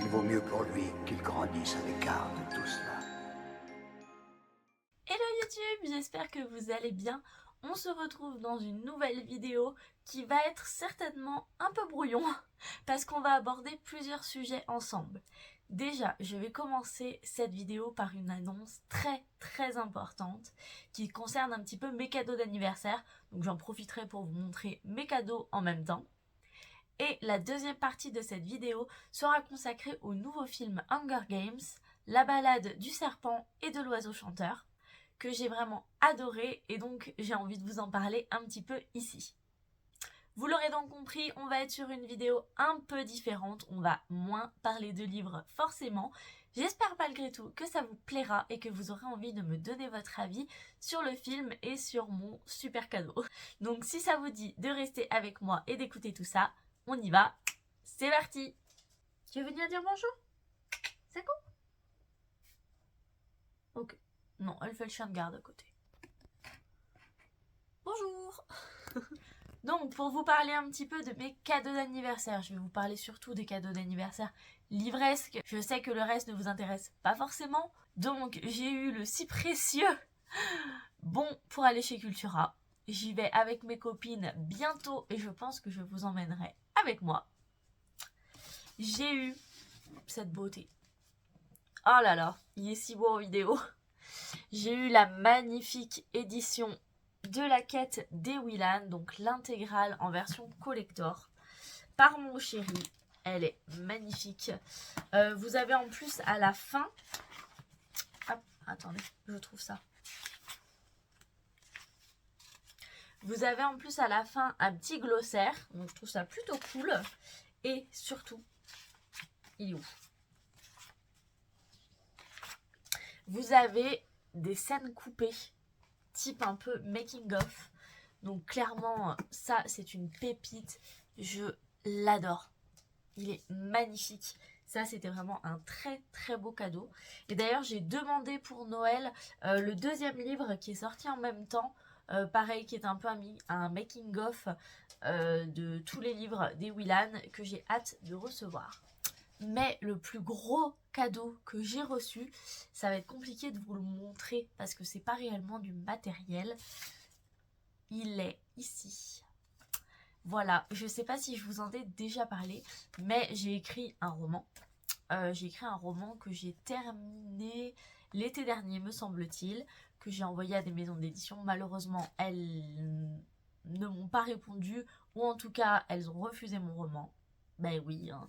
Il vaut mieux pour lui qu'il grandisse à l'écart de tout cela. Hello YouTube, j'espère que vous allez bien. On se retrouve dans une nouvelle vidéo qui va être certainement un peu brouillon parce qu'on va aborder plusieurs sujets ensemble. Déjà, je vais commencer cette vidéo par une annonce très importante qui concerne un petit peu mes cadeaux d'anniversaire. Donc j'en profiterai pour vous montrer mes cadeaux en même temps. Et la deuxième partie de cette vidéo sera consacrée au nouveau film Hunger Games, la balade du serpent et de l'oiseau chanteur, que j'ai vraiment adoré et donc j'ai envie de vous en parler un petit peu ici. Vous l'aurez donc compris, on va être sur une vidéo un peu différente, on va moins parler de livres forcément. J'espère malgré tout que ça vous plaira et que vous aurez envie de me donner votre avis sur le film et sur mon super cadeau. Donc si ça vous dit de rester avec moi et d'écouter tout ça, on y va, c'est parti. Tu veux venir dire bonjour? C'est cool? Ok. Non, elle fait le chien de garde à côté. Bonjour. Donc, pour vous parler un petit peu de mes cadeaux d'anniversaire, je vais vous parler surtout des cadeaux d'anniversaire livresques. Je sais que le reste ne vous intéresse pas forcément. Donc, j'ai eu le si précieux bon pour aller chez Cultura. J'y vais avec mes copines bientôt et je pense que je vous emmènerai avec moi. J'ai eu cette beauté. Oh là là, il est si beau en vidéo. J'ai eu la magnifique édition de la quête des Willan, donc l'intégrale en version collector, par mon chéri. Elle est magnifique. Vous avez en plus à la fin... Hop, attendez, je trouve ça. Vous avez en plus à la fin un petit glossaire, donc je trouve ça plutôt cool. Et surtout, il est où? Vous avez des scènes coupées, type un peu making of. Donc clairement, ça c'est une pépite. Je l'adore. Il est magnifique. Ça c'était vraiment un très beau cadeau. Et d'ailleurs j'ai demandé pour Noël le deuxième livre qui est sorti en même temps. Pareil, qui est un peu un making of de tous les livres des Willan que j'ai hâte de recevoir. Mais le plus gros cadeau que j'ai reçu, ça va être compliqué de vous le montrer parce que c'est pas réellement du matériel. Il est ici. Voilà, je sais pas si je vous en ai déjà parlé, mais j'ai écrit un roman. J'ai écrit un roman que j'ai terminé l'été dernier, me semble-t-il, que j'ai envoyé à des maisons d'édition. Malheureusement, elles ne m'ont pas répondu, ou en tout cas, elles ont refusé mon roman. Ben oui, hein.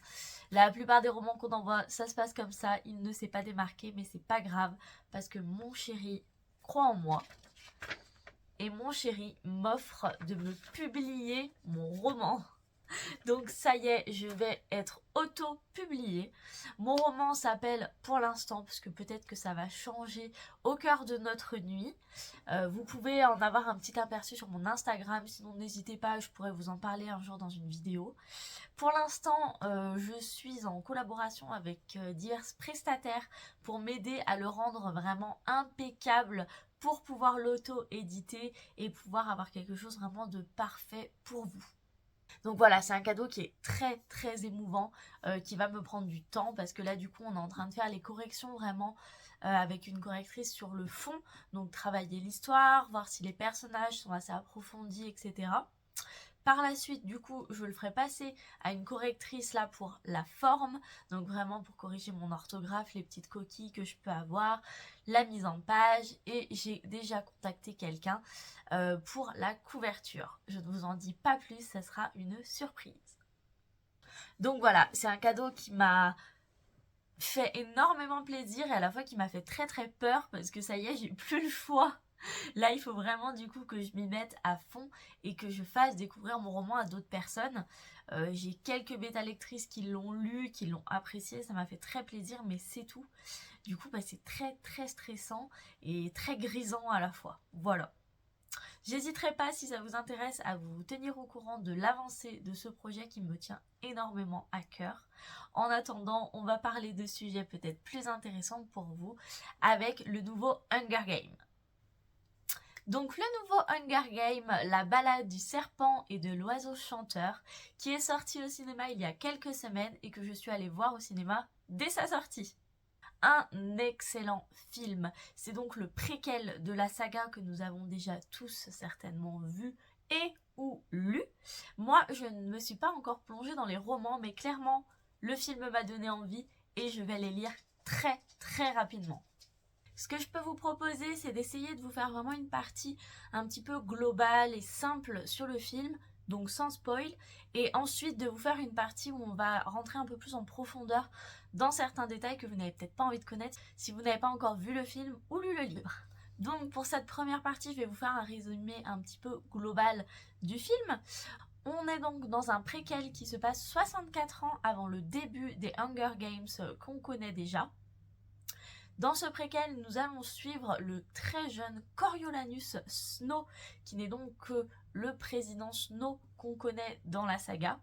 La plupart des romans qu'on envoie, ça se passe comme ça. Il ne s'est pas démarqué, mais c'est pas grave, parce que mon chéri croit en moi. Et mon chéri m'offre de me publier mon roman. Donc ça y est, je vais être auto-publiée. Mon roman s'appelle Pour l'instant, parce que peut-être que ça va changer au cœur de notre nuit. Vous pouvez en avoir un petit aperçu sur mon Instagram, sinon n'hésitez pas, je pourrais vous en parler un jour dans une vidéo. Pour l'instant, je suis en collaboration avec divers prestataires pour m'aider à le rendre vraiment impeccable pour pouvoir l'auto-éditer et pouvoir avoir quelque chose vraiment de parfait pour vous. Donc voilà, c'est un cadeau qui est très émouvant, qui va me prendre du temps parce que là du coup on est en train de faire les corrections vraiment avec une correctrice sur le fond, donc travailler l'histoire, voir si les personnages sont assez approfondis, etc. Par la suite, du coup, je le ferai passer à une correctrice là pour la forme, donc vraiment pour corriger mon orthographe, les petites coquilles que je peux avoir, la mise en page, et j'ai déjà contacté quelqu'un pour la couverture. Je ne vous en dis pas plus, ça sera une surprise. Donc voilà, c'est un cadeau qui m'a fait énormément plaisir et à la fois qui m'a fait très peur parce que ça y est, j'ai plus le choix. Là, il faut vraiment du coup que je m'y mette à fond et que je fasse découvrir mon roman à d'autres personnes. J'ai quelques bêta lectrices qui l'ont lu, qui l'ont apprécié, ça m'a fait très plaisir, mais c'est tout. Du coup, bah, c'est très stressant et très grisant à la fois. Voilà. J'hésiterai pas, si ça vous intéresse, à vous tenir au courant de l'avancée de ce projet qui me tient énormément à cœur. En attendant, on va parler de sujets peut-être plus intéressants pour vous avec le nouveau Hunger Games. Donc le nouveau Hunger Games, la balade du serpent et de l'oiseau chanteur, qui est sorti au cinéma il y a quelques semaines et que je suis allée voir au cinéma dès sa sortie. Un excellent film. C'est donc le préquel de la saga que nous avons déjà tous certainement vu et ou lu. Moi, je ne me suis pas encore plongée dans les romans, mais clairement, le film m'a donné envie et je vais les lire très très rapidement. Ce que je peux vous proposer, c'est d'essayer de vous faire vraiment une partie un petit peu globale et simple sur le film, donc sans spoil, et ensuite de vous faire une partie où on va rentrer un peu plus en profondeur dans certains détails que vous n'avez peut-être pas envie de connaître si vous n'avez pas encore vu le film ou lu le livre. Donc pour cette première partie, je vais vous faire un résumé un petit peu global du film. On est donc dans un préquel qui se passe 64 ans avant le début des Hunger Games qu'on connaît déjà. Dans ce préquel, nous allons suivre le très jeune Coriolanus Snow, qui n'est donc que le président Snow qu'on connaît dans la saga.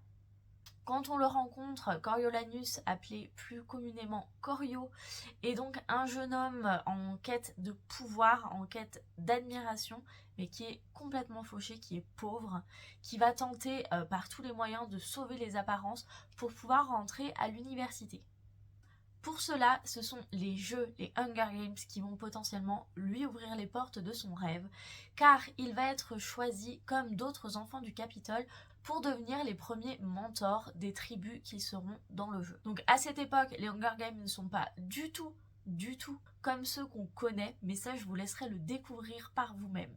Quand on le rencontre, Coriolanus, appelé plus communément Corio, est donc un jeune homme en quête de pouvoir, en quête d'admiration, mais qui est complètement fauché, qui est pauvre, qui va tenter par tous les moyens de sauver les apparences pour pouvoir rentrer à l'université. Pour cela, ce sont les jeux, les Hunger Games, qui vont potentiellement lui ouvrir les portes de son rêve, car il va être choisi comme d'autres enfants du Capitole pour devenir les premiers mentors des tribus qui seront dans le jeu. Donc à cette époque, les Hunger Games ne sont pas du tout comme ceux qu'on connaît, mais ça je vous laisserai le découvrir par vous-même.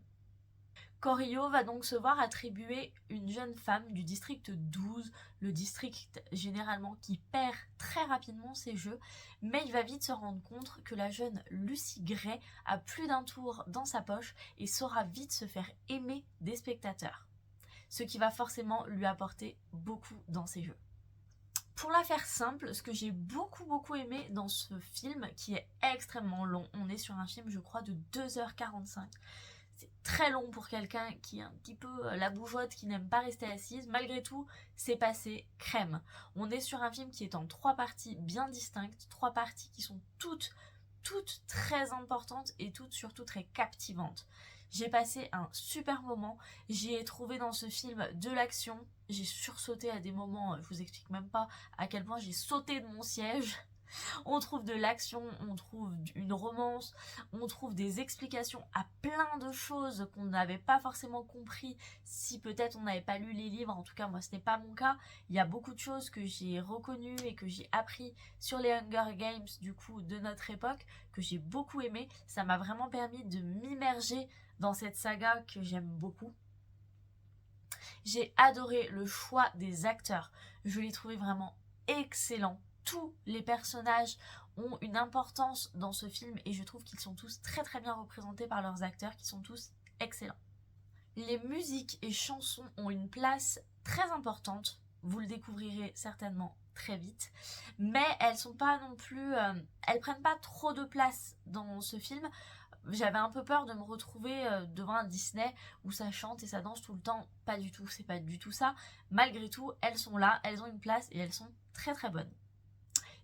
Corio va donc se voir attribuer une jeune femme du district 12, le district généralement qui perd très rapidement ses jeux, mais il va vite se rendre compte que la jeune Lucy Gray a plus d'un tour dans sa poche et saura vite se faire aimer des spectateurs, ce qui va forcément lui apporter beaucoup dans ses jeux. Pour la faire simple, ce que j'ai beaucoup aimé dans ce film, qui est extrêmement long, on est sur un film je crois de 2h45, c'est très long pour quelqu'un qui est un petit peu la bougeotte, qui n'aime pas rester assise. Malgré tout, c'est passé crème. On est sur un film qui est en 3 parties bien distinctes, 3 parties qui sont toutes très importantes et toutes surtout très captivantes. J'ai passé un super moment, j'ai trouvé dans ce film de l'action, j'ai sursauté à des moments, je vous explique même pas à quel point j'ai sauté de mon siège. On trouve de l'action, on trouve une romance, on trouve des explications à plein de choses qu'on n'avait pas forcément compris si peut-être on n'avait pas lu les livres. En tout cas, moi, ce n'est pas mon cas. Il y a beaucoup de choses que j'ai reconnues et que j'ai appris sur les Hunger Games, du coup, de notre époque, que j'ai beaucoup aimé. Ça m'a vraiment permis de m'immerger dans cette saga que j'aime beaucoup. J'ai adoré le choix des acteurs. Je l'ai trouvé vraiment excellent. Tous les personnages ont une importance dans ce film et je trouve qu'ils sont tous très bien représentés par leurs acteurs qui sont tous excellents. Les musiques et chansons ont une place très importante, vous le découvrirez certainement très vite, mais elles sont pas non plus, elles prennent pas trop de place dans ce film. J'avais un peu peur de me retrouver devant un Disney où ça chante et ça danse tout le temps. Pas du tout, c'est pas du tout ça. Malgré tout, elles sont là, elles ont une place et elles sont très bonnes.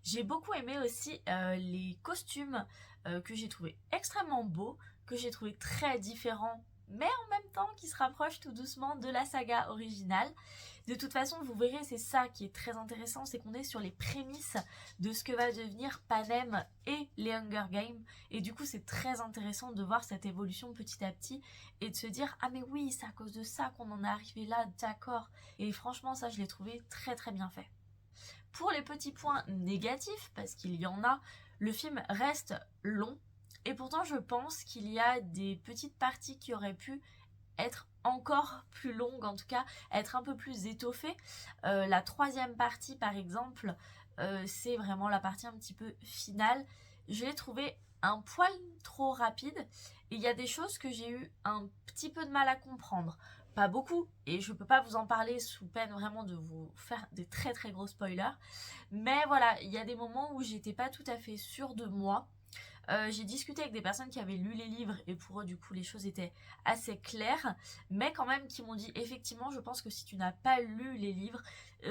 J'ai beaucoup aimé aussi les costumes que j'ai trouvé extrêmement beaux, que j'ai trouvé très différents, mais en même temps qui se rapprochent tout doucement de la saga originale. De toute façon, vous verrez, c'est ça qui est très intéressant, c'est qu'on est sur les prémices de ce que va devenir Panem et les Hunger Games. Et du coup, c'est très intéressant de voir cette évolution petit à petit et de se dire « Ah mais oui, c'est à cause de ça qu'on en est arrivé là, d'accord ». Et franchement, ça, je l'ai trouvé très bien fait. Pour les petits points négatifs, parce qu'il y en a, le film reste long. Et pourtant, je pense qu'il y a des petites parties qui auraient pu être encore plus longues, en tout cas, être un peu plus étoffées. La 3e partie, par exemple, c'est vraiment la partie un petit peu finale. Je l'ai trouvé un poil trop rapide. Et il y a des choses que j'ai eu un petit peu de mal à comprendre. Pas beaucoup, et je peux pas vous en parler sous peine vraiment de vous faire des très gros spoilers. Mais voilà, il y a des moments où j'étais pas tout à fait sûre de moi. J'ai discuté avec des personnes qui avaient lu les livres et pour eux du coup les choses étaient assez claires, mais quand même qui m'ont dit effectivement je pense que si tu n'as pas lu les livres,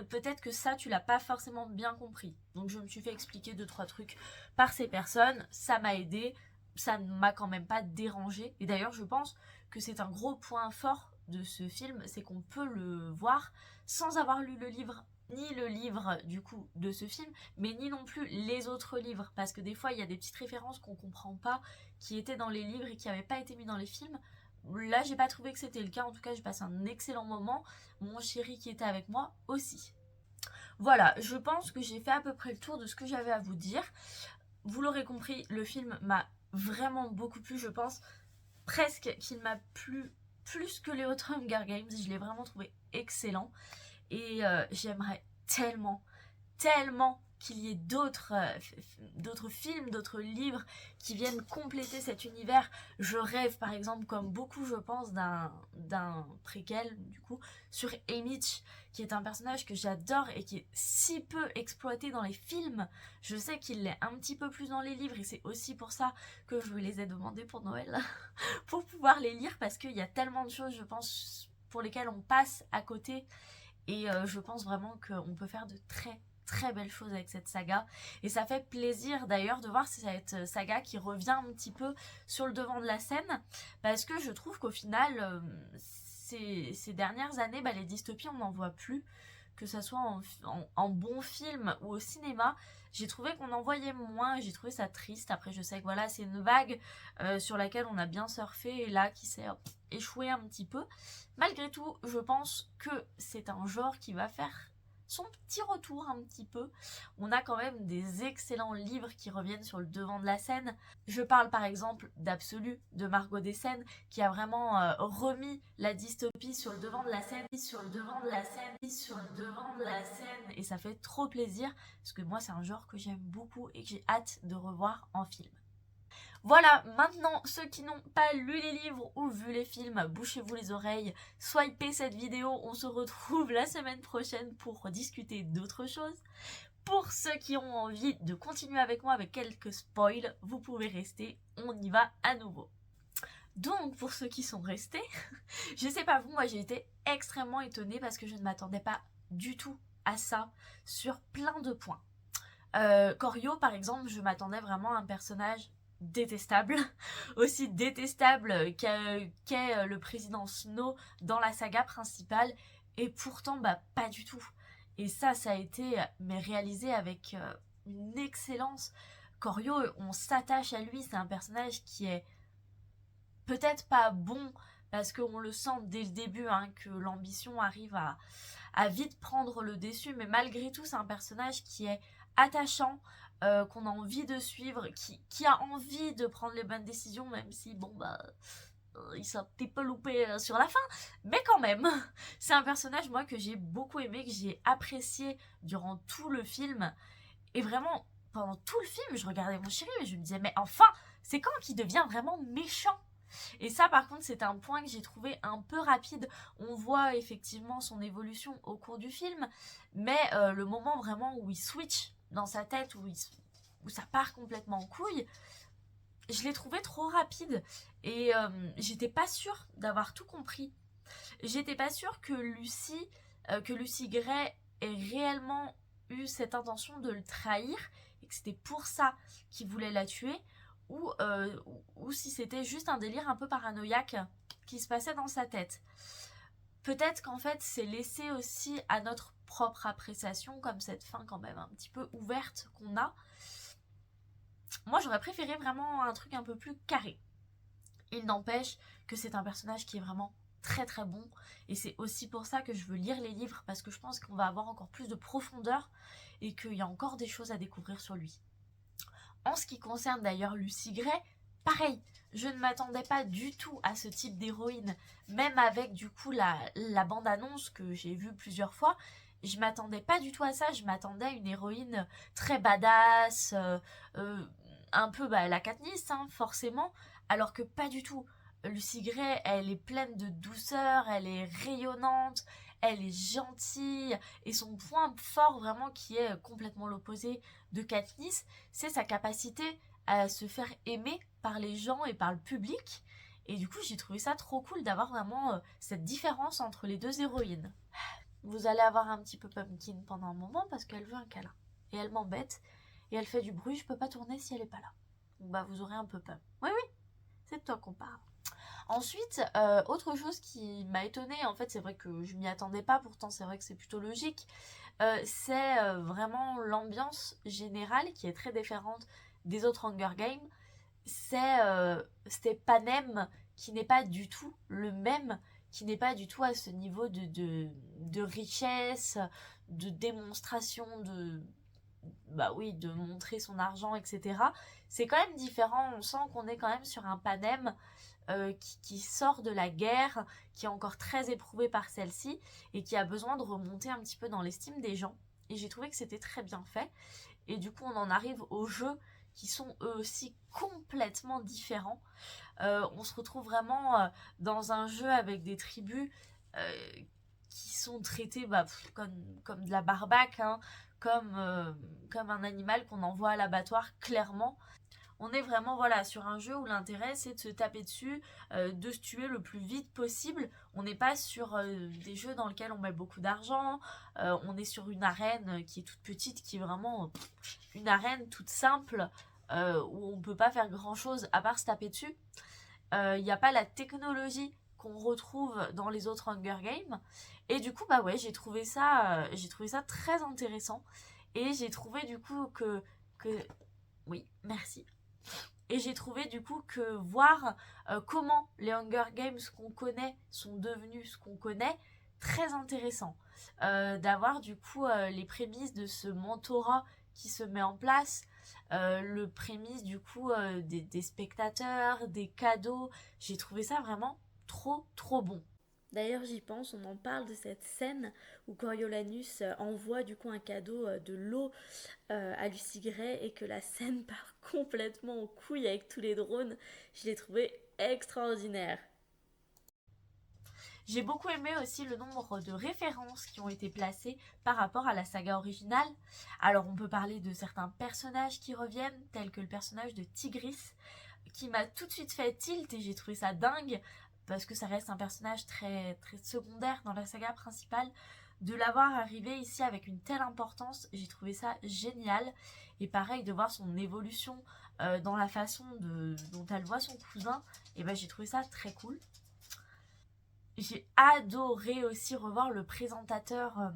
peut-être que ça tu l'as pas forcément bien compris. Donc je me suis fait expliquer 2-3 trucs par ces personnes, ça m'a aidé, ça ne m'a quand même pas dérangé. Et d'ailleurs je pense que c'est un gros point fort de ce film, c'est qu'on peut le voir sans avoir lu le livre ni le livre du coup de ce film, mais ni non plus les autres livres, parce que des fois il y a des petites références qu'on comprend pas, qui étaient dans les livres et qui n'avaient pas été mis dans les films. Là j'ai pas trouvé que c'était le cas, en tout cas j'ai passé un excellent moment, mon chéri qui était avec moi aussi. Voilà, je pense que j'ai fait à peu près le tour de ce que j'avais à vous dire. Vous l'aurez compris, le film m'a vraiment beaucoup plu, je pense presque qu'il m'a plu plus que les autres Hunger Games, je l'ai vraiment trouvé excellent. Et j'aimerais tellement, tellement qu'il y ait d'autres films, d'autres livres qui viennent compléter cet univers. Je rêve par exemple, comme beaucoup je pense, d'un préquel du coup sur Haymitch, qui est un personnage que j'adore et qui est si peu exploité dans les films. Je sais qu'il l'est un petit peu plus dans les livres et c'est aussi pour ça que je les ai demandés pour Noël pour pouvoir les lire, parce qu'il y a tellement de choses je pense pour lesquelles on passe à côté. Et je pense vraiment qu'on peut faire de très très belles choses avec cette saga. Et ça fait plaisir d'ailleurs de voir cette saga qui revient un petit peu sur le devant de la scène. Parce que je trouve qu'au final, ces dernières années, les dystopies, on n'en voit plus. Que ça soit en bon film ou au cinéma, j'ai trouvé qu'on en voyait moins, j'ai trouvé ça triste. Après je sais que voilà, c'est une vague sur laquelle on a bien surfé et là qui s'est échoué un petit peu. Malgré tout, je pense que c'est un genre qui va faire son petit retour un petit peu. On a quand même des excellents livres qui reviennent sur le devant de la scène. Je parle par exemple d'Absolu de Margot Dessen, qui a vraiment remis la dystopie sur le devant de la scène, sur le devant de la scène, sur le devant de la scène, et ça fait trop plaisir parce que moi c'est un genre que j'aime beaucoup et que j'ai hâte de revoir en film. Voilà, maintenant, ceux qui n'ont pas lu les livres ou vu les films, bouchez-vous les oreilles, swipez cette vidéo, on se retrouve la semaine prochaine pour discuter d'autres choses. Pour ceux qui ont envie de continuer avec moi avec quelques spoils, vous pouvez rester, on y va à nouveau. Donc, pour ceux qui sont restés, je sais pas vous, moi j'ai été extrêmement étonnée parce que je ne m'attendais pas du tout à ça sur plein de points. Corio, par exemple, je m'attendais vraiment à un personnage détestable, aussi détestable qu'est le président Snow dans la saga principale, et pourtant pas du tout. Et ça a été réalisé avec une excellence. Corio, on s'attache à lui, c'est un personnage qui est peut-être pas bon parce qu'on le sent dès le début que l'ambition arrive à vite prendre le dessus, mais malgré tout c'est un personnage qui est attachant, qu'on a envie de suivre, qui a envie de prendre les bonnes décisions, même si il s'est un petit peu loupé sur la fin, mais quand même c'est un personnage moi que j'ai beaucoup aimé, que j'ai apprécié durant tout le film. Et vraiment pendant tout le film je regardais mon chéri et je me disais mais enfin c'est quand qu'il devient vraiment méchant. Et ça par contre c'est un point que j'ai trouvé un peu rapide. On voit effectivement son évolution au cours du film, mais le moment vraiment où il switch dans sa tête, où ça part complètement en couille, je l'ai trouvé trop rapide. Et j'étais pas sûre d'avoir tout compris. J'étais pas sûre que Lucy Gray ait réellement eu cette intention de le trahir et que c'était pour ça qu'il voulait la tuer, ou si c'était juste un délire un peu paranoïaque qui se passait dans sa tête. Peut-être qu'en fait c'est laissé aussi à notre propre appréciation, comme cette fin quand même un petit peu ouverte qu'on a. Moi j'aurais préféré vraiment un truc un peu plus carré. Il n'empêche que c'est un personnage qui est vraiment très très bon, et c'est aussi pour ça que je veux lire les livres, parce que je pense qu'on va avoir encore plus de profondeur et qu'il y a encore des choses à découvrir sur lui. En ce qui concerne d'ailleurs Lucy Gray, pareil, je ne m'attendais pas du tout à ce type d'héroïne, même avec du coup la bande-annonce que j'ai vue plusieurs fois. Je m'attendais pas du tout à ça, je m'attendais à une héroïne très badass, un peu la Katniss forcément, alors que pas du tout. Lucy Gray, elle est pleine de douceur, elle est rayonnante, elle est gentille, et son point fort vraiment qui est complètement l'opposé de Katniss, c'est sa capacité à se faire aimer par les gens et par le public. Et du coup j'ai trouvé ça trop cool d'avoir vraiment cette différence entre les deux héroïnes. Vous allez avoir un petit peu Pumpkin pendant un moment parce qu'elle veut un câlin. Et elle m'embête, et elle fait du bruit, je peux pas tourner si elle est pas là. Donc vous aurez un peu peur. Oui, c'est de toi qu'on parle. Ensuite, autre chose qui m'a étonnée, en fait c'est vrai que je m'y attendais pas, pourtant c'est vrai que c'est plutôt logique, c'est vraiment l'ambiance générale qui est très différente des autres Hunger Games. C'était Panem qui n'est pas du tout le même, qui n'est pas du tout à ce niveau de richesse, de démonstration, bah oui, de montrer son argent, etc. C'est quand même différent, on sent qu'on est quand même sur un Panem qui sort de la guerre, qui est encore très éprouvé par celle-ci et qui a besoin de remonter un petit peu dans l'estime des gens. Et j'ai trouvé que c'était très bien fait. Et du coup, on en arrive aux jeux qui sont eux aussi complètement différents. On se retrouve vraiment dans un jeu avec des tribus euh, qui sont traitées comme de la barbaque, hein, comme un animal qu'on envoie à l'abattoir clairement. On est vraiment voilà sur un jeu où l'intérêt c'est de se taper dessus, de se tuer le plus vite possible. On n'est pas sur des jeux dans lesquels on met beaucoup d'argent. On est sur une arène qui est toute petite, qui est vraiment une arène toute simple où on peut pas faire grand chose à part se taper dessus. Il n'y a pas la technologie qu'on retrouve dans les autres Hunger Games. Et du coup bah ouais j'ai trouvé ça très intéressant. Et j'ai trouvé du coup que oui merci et j'ai trouvé du coup que voir comment les Hunger Games qu'on connaît sont devenus ce qu'on connaît, très intéressant. D'avoir du coup les prémices de ce mentorat qui se met en place, le prémisse du coup des spectateurs, des cadeaux. J'ai trouvé ça vraiment trop bon. D'ailleurs, j'y pense, on en parle de cette scène où Coriolanus envoie du coup un cadeau de l'eau à Lucy Gray et que la scène part complètement en couille avec tous les drones. Je l'ai trouvé extraordinaire. J'ai beaucoup aimé aussi le nombre de références qui ont été placées par rapport à la saga originale. Alors on peut parler de certains personnages qui reviennent, tels que le personnage de Tigris, qui m'a tout de suite fait tilt et j'ai trouvé ça dingue, parce que ça reste un personnage très secondaire dans la saga principale. De l'avoir arrivé ici avec une telle importance, j'ai trouvé ça génial. Et pareil, de voir son évolution dans la façon dont elle voit son cousin, et ben j'ai trouvé ça très cool. J'ai adoré aussi revoir le présentateur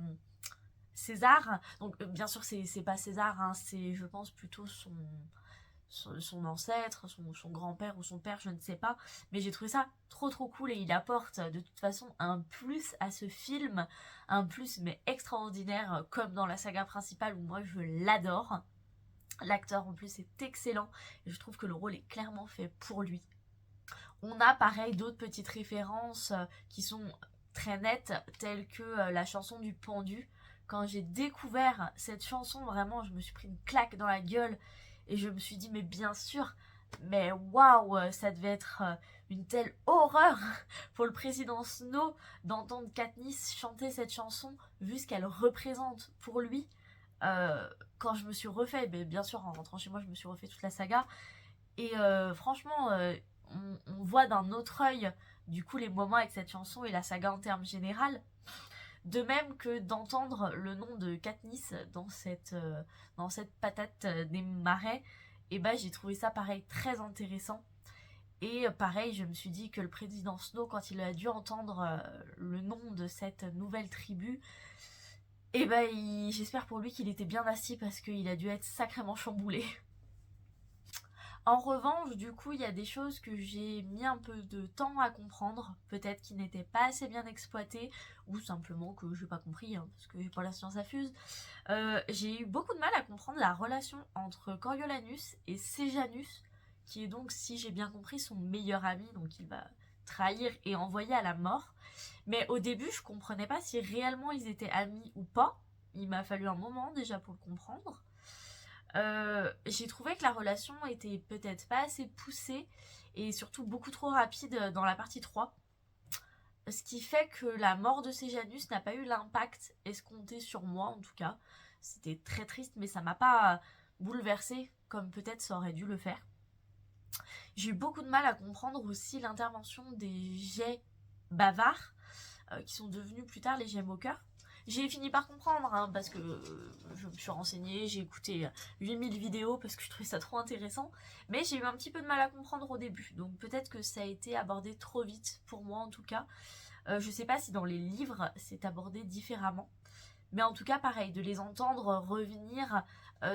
César. Donc bien sûr c'est pas César, hein, c'est je pense plutôt son ancêtre, son grand-père ou son père, je ne sais pas. Mais j'ai trouvé ça trop cool et il apporte de toute façon un plus à ce film. Un plus mais extraordinaire comme dans la saga principale où moi je l'adore. L'acteur en plus est excellent et je trouve que le rôle est clairement fait pour lui. On a pareil d'autres petites références qui sont très nettes, telles que la chanson du pendu. Quand j'ai découvert cette chanson, vraiment, je me suis pris une claque dans la gueule et je me suis dit, mais bien sûr, mais waouh, ça devait être une telle horreur pour le président Snow d'entendre Katniss chanter cette chanson, vu ce qu'elle représente pour lui. Quand je me suis refait, bien sûr, en rentrant chez moi, je me suis refait toute la saga. Et franchement, on voit d'un autre œil du coup les moments avec cette chanson et la saga en termes général. De même que d'entendre le nom de Katniss dans cette patate des marais, et bah j'ai trouvé ça pareil très intéressant. Et pareil, je me suis dit que le président Snow, quand il a dû entendre le nom de cette nouvelle tribu, et bah j'espère pour lui qu'il était bien assis parce qu'il a dû être sacrément chamboulé. En revanche, du coup, il y a des choses que j'ai mis un peu de temps à comprendre, peut-être qui n'étaient pas assez bien exploitées, ou simplement que j'ai pas compris, hein, parce que j'ai pas la science infuse. J'ai eu beaucoup de mal à comprendre la relation entre Coriolanus et Sejanus, qui est donc, si j'ai bien compris, son meilleur ami, donc il va trahir et envoyer à la mort. Mais au début, je comprenais pas si réellement ils étaient amis ou pas. Il m'a fallu un moment déjà pour le comprendre. J'ai trouvé que la relation était peut-être pas assez poussée et surtout beaucoup trop rapide dans la partie 3. Ce qui fait que la mort de Sejanus n'a pas eu l'impact escompté sur moi en tout cas. C'était très triste mais ça m'a pas bouleversée comme peut-être ça aurait dû le faire. J'ai eu beaucoup de mal à comprendre aussi l'intervention des jets bavards qui sont devenus plus tard les jets moqueurs. J'ai fini par comprendre, hein, parce que je me suis renseignée, j'ai écouté 8000 vidéos parce que je trouvais ça trop intéressant, mais j'ai eu un petit peu de mal à comprendre au début, donc peut-être que ça a été abordé trop vite, pour moi en tout cas. Je sais pas si dans les livres c'est abordé différemment, mais en tout cas pareil, de les entendre revenir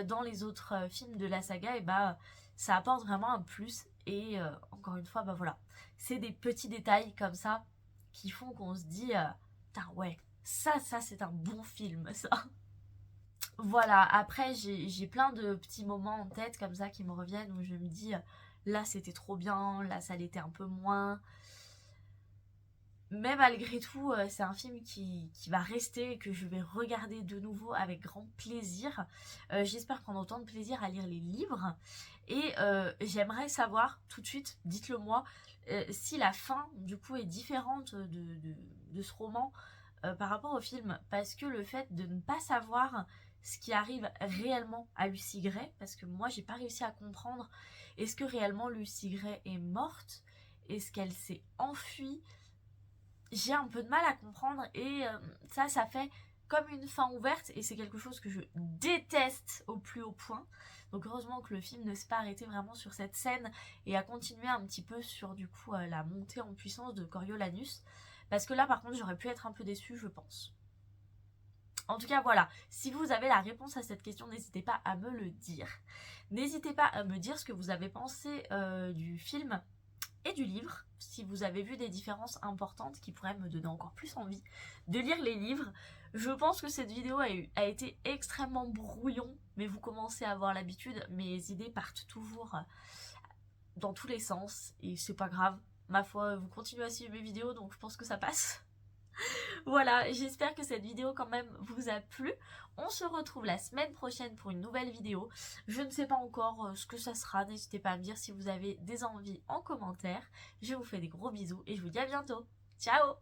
dans les autres films de la saga, et bah ça apporte vraiment un plus, et encore une fois, bah voilà, c'est des petits détails comme ça qui font qu'on se dit, putain ouais, ça c'est un bon film, ça. Voilà, après j'ai plein de petits moments en tête comme ça qui me reviennent où je me dis, là c'était trop bien, là ça l'était un peu moins. Mais malgré tout, c'est un film qui va rester et que je vais regarder de nouveau avec grand plaisir. J'espère prendre autant de plaisir à lire les livres. Et j'aimerais savoir, tout de suite, dites-le moi, si la fin, du coup, est différente de ce roman par rapport au film. Parce que le fait de ne pas savoir ce qui arrive réellement à Lucy Gray, parce que moi, j'ai pas réussi à comprendre, est-ce que réellement Lucy Gray est morte? Est-ce qu'elle s'est enfuie? J'ai un peu de mal à comprendre, et ça fait comme une fin ouverte, et c'est quelque chose que je déteste au plus haut point. Donc heureusement que le film ne s'est pas arrêté vraiment sur cette scène et a continué un petit peu sur du coup la montée en puissance de Coriolanus, parce que là par contre j'aurais pu être un peu déçue, je pense. En tout cas voilà, si vous avez la réponse à cette question, n'hésitez pas à me le dire. N'hésitez pas à me dire ce que vous avez pensé du film et du livre, si vous avez vu des différences importantes qui pourraient me donner encore plus envie de lire les livres. Je pense que cette vidéo a été extrêmement brouillon, mais vous commencez à avoir l'habitude, mes idées partent toujours dans tous les sens, et c'est pas grave, ma foi, vous continuez à suivre mes vidéos, donc je pense que ça passe. Voilà, j'espère que cette vidéo quand même vous a plu. On se retrouve la semaine prochaine pour une nouvelle vidéo. Je ne sais pas encore ce que ça sera. N'hésitez pas à me dire si vous avez des envies en commentaire. Je vous fais des gros bisous et je vous dis à bientôt. Ciao!